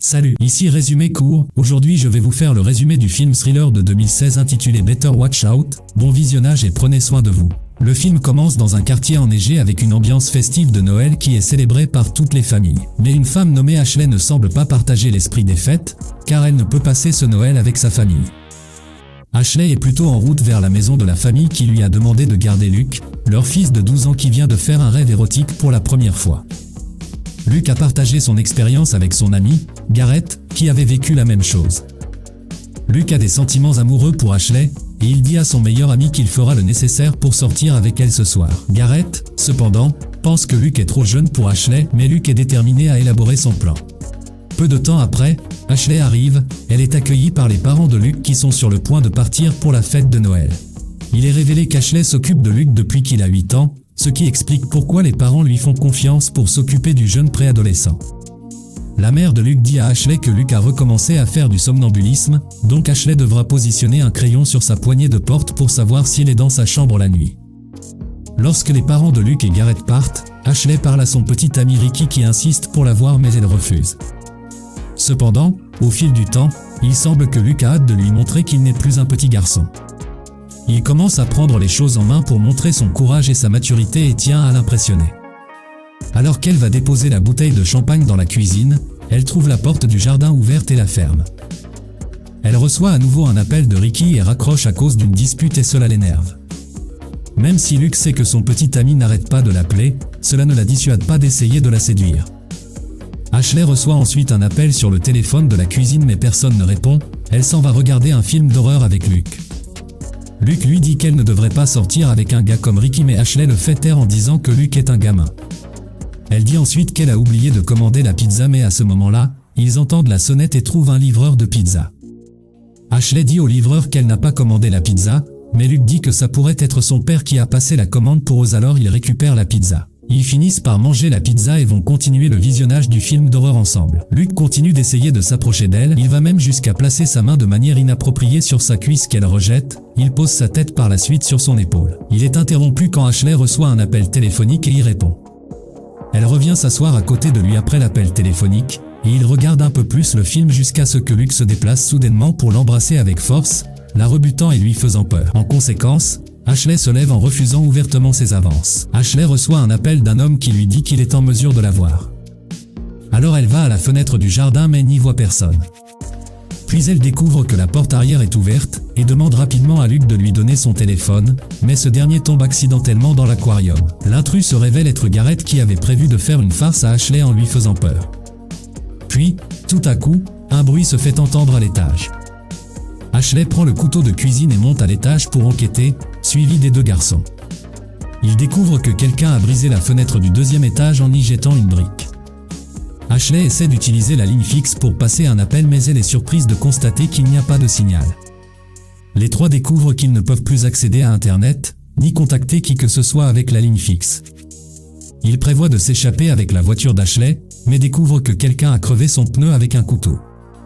Salut, ici résumé court. Aujourd'hui je vais vous faire le résumé du film thriller de 2016 intitulé Better Watch Out. Bon visionnage et prenez soin de vous. Le film commence dans un quartier enneigé avec une ambiance festive de Noël qui est célébrée par toutes les familles. Mais une femme nommée Ashley ne semble pas partager l'esprit des fêtes, car elle ne peut passer ce Noël avec sa famille. Ashley est plutôt en route vers la maison de la famille qui lui a demandé de garder Luke, leur fils de 12 ans qui vient de faire un rêve érotique pour la première fois. Luke a partagé son expérience avec son ami, Garrett, qui avait vécu la même chose. Luke a des sentiments amoureux pour Ashley, et il dit à son meilleur ami qu'il fera le nécessaire pour sortir avec elle ce soir. Garrett, cependant, pense que Luke est trop jeune pour Ashley, mais Luke est déterminé à élaborer son plan. Peu de temps après, Ashley arrive, elle est accueillie par les parents de Luke qui sont sur le point de partir pour la fête de Noël. Il est révélé qu'Ashley s'occupe de Luke depuis qu'il a 8 ans, ce qui explique pourquoi les parents lui font confiance pour s'occuper du jeune préadolescent. La mère de Luke dit à Ashley que Luke a recommencé à faire du somnambulisme, donc Ashley devra positionner un crayon sur sa poignée de porte pour savoir s'il est dans sa chambre la nuit. Lorsque les parents de Luke et Garrett partent, Ashley parle à son petit ami Ricky qui insiste pour la voir mais elle refuse. Cependant, au fil du temps, il semble que Luke a hâte de lui montrer qu'il n'est plus un petit garçon. Il commence à prendre les choses en main pour montrer son courage et sa maturité et tient à l'impressionner. Alors qu'elle va déposer la bouteille de champagne dans la cuisine, elle trouve la porte du jardin ouverte et la ferme. Elle reçoit à nouveau un appel de Ricky et raccroche à cause d'une dispute et cela l'énerve. Même si Luke sait que son petit ami n'arrête pas de l'appeler, cela ne la dissuade pas d'essayer de la séduire. Ashley reçoit ensuite un appel sur le téléphone de la cuisine mais personne ne répond, elle s'en va regarder un film d'horreur avec Luke. Luke lui dit qu'elle ne devrait pas sortir avec un gars comme Ricky mais Ashley le fait taire en disant que Luke est un gamin. Elle dit ensuite qu'elle a oublié de commander la pizza mais à ce moment-là, ils entendent la sonnette et trouvent un livreur de pizza. Ashley dit au livreur qu'elle n'a pas commandé la pizza, mais Luke dit que ça pourrait être son père qui a passé la commande pour eux alors ils récupèrent la pizza. Ils finissent par manger la pizza et vont continuer le visionnage du film d'horreur ensemble. Luke continue d'essayer de s'approcher d'elle, il va même jusqu'à placer sa main de manière inappropriée sur sa cuisse qu'elle rejette, il pose sa tête par la suite sur son épaule. Il est interrompu quand Ashley reçoit un appel téléphonique et y répond. Elle revient s'asseoir à côté de lui après l'appel téléphonique, et il regarde un peu plus le film jusqu'à ce que Luke se déplace soudainement pour l'embrasser avec force, la rebutant et lui faisant peur. En conséquence, Ashley se lève en refusant ouvertement ses avances. Ashley reçoit un appel d'un homme qui lui dit qu'il est en mesure de la voir. Alors elle va à la fenêtre du jardin mais n'y voit personne. Puis elle découvre que la porte arrière est ouverte et demande rapidement à Luke de lui donner son téléphone, mais ce dernier tombe accidentellement dans l'aquarium. L'intrus se révèle être Garrett qui avait prévu de faire une farce à Ashley en lui faisant peur. Puis, tout à coup, un bruit se fait entendre à l'étage. Ashley prend le couteau de cuisine et monte à l'étage pour enquêter, suivi des deux garçons. Il découvre que quelqu'un a brisé la fenêtre du deuxième étage en y jetant une brique. Ashley essaie d'utiliser la ligne fixe pour passer un appel mais elle est surprise de constater qu'il n'y a pas de signal. Les trois découvrent qu'ils ne peuvent plus accéder à Internet, ni contacter qui que ce soit avec la ligne fixe. Ils prévoient de s'échapper avec la voiture d'Ashley, mais découvrent que quelqu'un a crevé son pneu avec un couteau.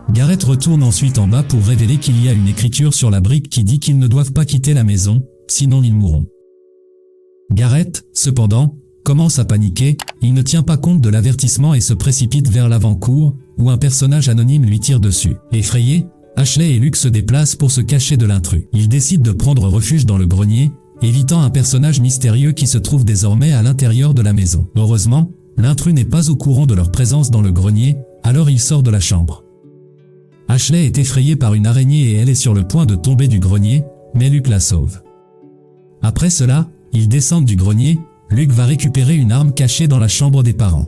Garrett retourne ensuite en bas pour révéler qu'il y a une écriture sur la brique qui dit qu'ils ne doivent pas quitter la maison, sinon ils mourront. Garrett, cependant, commence à paniquer, il ne tient pas compte de l'avertissement et se précipite vers l'avant-cour, où un personnage anonyme lui tire dessus. Effrayés, Ashley et Luke se déplacent pour se cacher de l'intrus. Ils décident de prendre refuge dans le grenier, évitant un personnage mystérieux qui se trouve désormais à l'intérieur de la maison. Heureusement, l'intrus n'est pas au courant de leur présence dans le grenier, alors il sort de la chambre. Ashley est effrayée par une araignée et elle est sur le point de tomber du grenier, mais Luke la sauve. Après cela, ils descendent du grenier, Luke va récupérer une arme cachée dans la chambre des parents.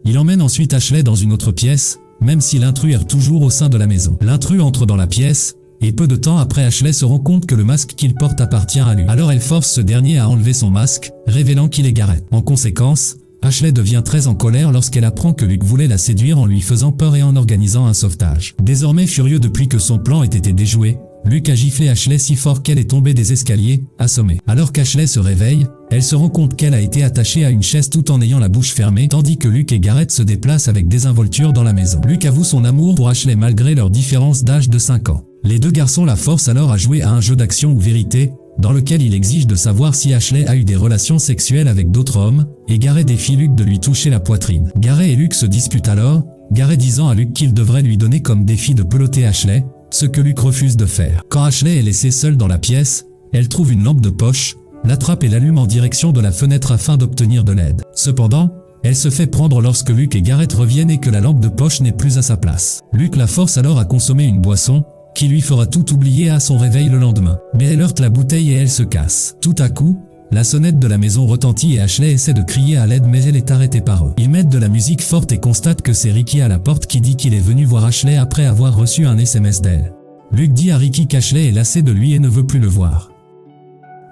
Il emmène ensuite Ashley dans une autre pièce, même si l'intrus est toujours au sein de la maison. L'intrus entre dans la pièce, et peu de temps après Ashley se rend compte que le masque qu'il porte appartient à lui. Alors elle force ce dernier à enlever son masque, révélant qu'il est Garrett. En conséquence, Ashley devient très en colère lorsqu'elle apprend que Luke voulait la séduire en lui faisant peur et en organisant un sauvetage. Désormais furieux depuis que son plan ait été déjoué, Luke a giflé Ashley si fort qu'elle est tombée des escaliers, assommée. Alors qu'Ashley se réveille, elle se rend compte qu'elle a été attachée à une chaise tout en ayant la bouche fermée, tandis que Luke et Garrett se déplacent avec désinvolture dans la maison. Luke avoue son amour pour Ashley malgré leur différence d'âge de 5 ans. Les deux garçons la forcent alors à jouer à un jeu d'action ou vérité, dans lequel il exige de savoir si Ashley a eu des relations sexuelles avec d'autres hommes, et Garrett défie Luke de lui toucher la poitrine. Garrett et Luke se disputent alors, Garrett disant à Luke qu'il devrait lui donner comme défi de peloter Ashley, ce que Luke refuse de faire. Quand Ashley est laissée seule dans la pièce, elle trouve une lampe de poche, l'attrape et l'allume en direction de la fenêtre afin d'obtenir de l'aide. Cependant, elle se fait prendre lorsque Luke et Garrett reviennent et que la lampe de poche n'est plus à sa place. Luke la force alors à consommer une boisson, qui lui fera tout oublier à son réveil le lendemain. Mais elle heurte la bouteille et elle se casse. Tout à coup, la sonnette de la maison retentit et Ashley essaie de crier à l'aide mais elle est arrêtée par eux. Ils mettent de la musique forte et constatent que c'est Ricky à la porte qui dit qu'il est venu voir Ashley après avoir reçu un SMS d'elle. Luke dit à Ricky qu'Ashley est lassée de lui et ne veut plus le voir.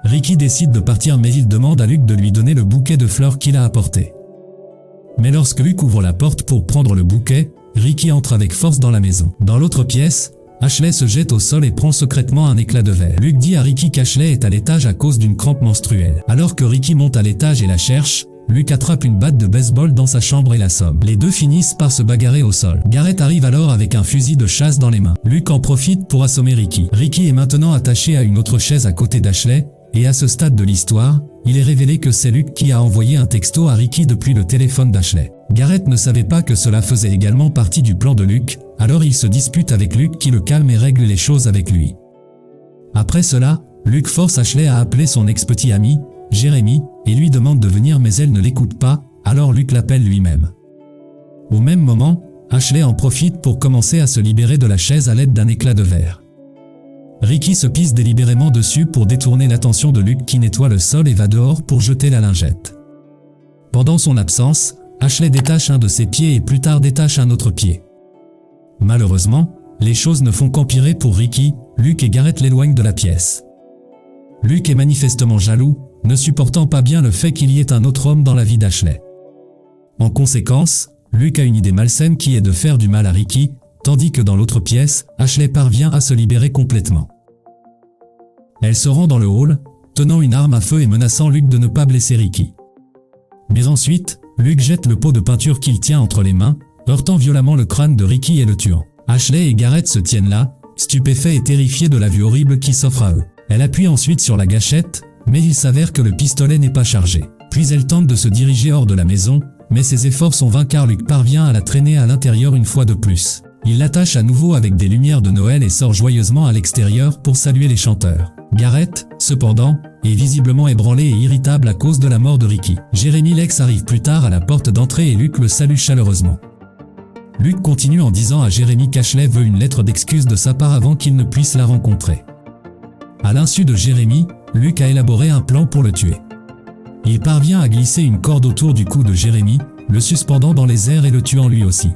Ricky décide de partir mais il demande à Luke de lui donner le bouquet de fleurs qu'il a apporté. Mais lorsque Luke ouvre la porte pour prendre le bouquet, Ricky entre avec force dans la maison. Dans l'autre pièce, Ashley se jette au sol et prend secrètement un éclat de verre. Luke dit à Ricky qu'Ashley est à l'étage à cause d'une crampe menstruelle. Alors que Ricky monte à l'étage et la cherche, Luke attrape une batte de baseball dans sa chambre et l'assomme. Les deux finissent par se bagarrer au sol. Garrett arrive alors avec un fusil de chasse dans les mains. Luke en profite pour assommer Ricky. Ricky est maintenant attaché à une autre chaise à côté d'Ashley, et à ce stade de l'histoire, il est révélé que c'est Luke qui a envoyé un texto à Ricky depuis le téléphone d'Ashley. Garrett ne savait pas que cela faisait également partie du plan de Luke, alors il se dispute avec Luke qui le calme et règle les choses avec lui. Après cela, Luke force Ashley à appeler son ex-petit ami, Jeremy, et lui demande de venir mais elle ne l'écoute pas, alors Luke l'appelle lui-même. Au même moment, Ashley en profite pour commencer à se libérer de la chaise à l'aide d'un éclat de verre. Ricky se pisse délibérément dessus pour détourner l'attention de Luke qui nettoie le sol et va dehors pour jeter la lingette. Pendant son absence, Ashley détache un de ses pieds et plus tard détache un autre pied. Malheureusement, les choses ne font qu'empirer pour Ricky, Luke et Garrett l'éloignent de la pièce. Luke est manifestement jaloux, ne supportant pas bien le fait qu'il y ait un autre homme dans la vie d'Ashley. En conséquence, Luke a une idée malsaine qui est de faire du mal à Ricky, tandis que dans l'autre pièce, Ashley parvient à se libérer complètement. Elle se rend dans le hall, tenant une arme à feu et menaçant Luke de ne pas blesser Ricky. Mais ensuite, Luke jette le pot de peinture qu'il tient entre les mains, heurtant violemment le crâne de Ricky et le tuant. Ashley et Garrett se tiennent là, stupéfaits et terrifiés de la vue horrible qui s'offre à eux. Elle appuie ensuite sur la gâchette, mais il s'avère que le pistolet n'est pas chargé. Puis elle tente de se diriger hors de la maison, mais ses efforts sont vains car Luke parvient à la traîner à l'intérieur une fois de plus. Il l'attache à nouveau avec des lumières de Noël et sort joyeusement à l'extérieur pour saluer les chanteurs. Garrett, cependant, est visiblement ébranlé et irritable à cause de la mort de Ricky. Jeremy Lex arrive plus tard à la porte d'entrée et Luke le salue chaleureusement. Luke continue en disant à Jeremy qu'Ashley veut une lettre d'excuse de sa part avant qu'il ne puisse la rencontrer. À l'insu de Jeremy, Luke a élaboré un plan pour le tuer. Il parvient à glisser une corde autour du cou de Jeremy, le suspendant dans les airs et le tuant lui aussi.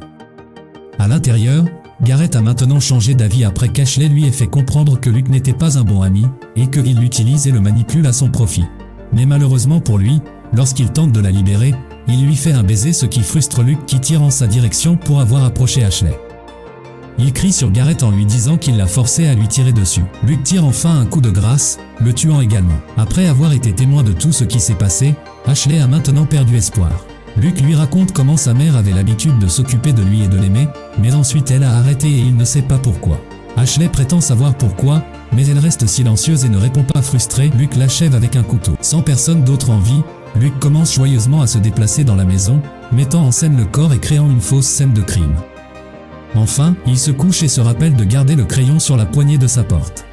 À l'intérieur, Garrett a maintenant changé d'avis après qu'Ashley lui ait fait comprendre que Luke n'était pas un bon ami, et qu'il l'utilise et le manipule à son profit. Mais malheureusement pour lui, lorsqu'il tente de la libérer, il lui fait un baiser ce qui frustre Luke qui tire en sa direction pour avoir approché Ashley. Il crie sur Garrett en lui disant qu'il l'a forcé à lui tirer dessus. Luke tire enfin un coup de grâce, le tuant également. Après avoir été témoin de tout ce qui s'est passé, Ashley a maintenant perdu espoir. Luke lui raconte comment sa mère avait l'habitude de s'occuper de lui et de l'aimer, mais ensuite elle a arrêté et il ne sait pas pourquoi. Ashley prétend savoir pourquoi, mais elle reste silencieuse et ne répond pas. Frustré, Luke l'achève avec un couteau. Sans personne d'autre en vie, Luke commence joyeusement à se déplacer dans la maison, mettant en scène le corps et créant une fausse scène de crime. Enfin, il se couche et se rappelle de garder le crayon sur la poignée de sa porte.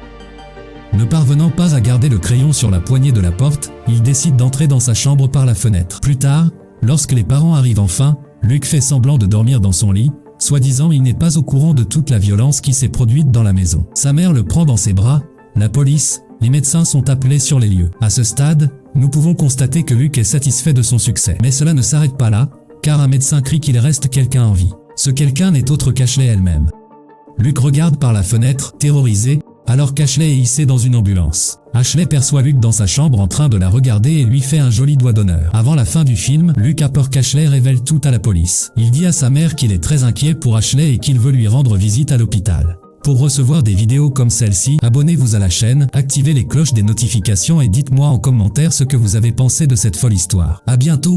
Ne parvenant pas à garder le crayon sur la poignée de la porte, il décide d'entrer dans sa chambre par la fenêtre. Plus tard, lorsque les parents arrivent enfin, Luke fait semblant de dormir dans son lit, soi-disant il n'est pas au courant de toute la violence qui s'est produite dans la maison. Sa mère le prend dans ses bras, la police, les médecins sont appelés sur les lieux. À ce stade, nous pouvons constater que Luke est satisfait de son succès. Mais cela ne s'arrête pas là, car un médecin crie qu'il reste quelqu'un en vie. Ce quelqu'un n'est autre qu'Ashley elle-même. Luke regarde par la fenêtre, terrorisé, alors qu'Ashley est hissée dans une ambulance. Ashley perçoit Luke dans sa chambre en train de la regarder et lui fait un joli doigt d'honneur. Avant la fin du film, Luke a peur qu'Ashley révèle tout à la police. Il dit à sa mère qu'il est très inquiet pour Ashley et qu'il veut lui rendre visite à l'hôpital. Pour recevoir des vidéos comme celle-ci, abonnez-vous à la chaîne, activez les cloches des notifications et dites-moi en commentaire ce que vous avez pensé de cette folle histoire. À bientôt.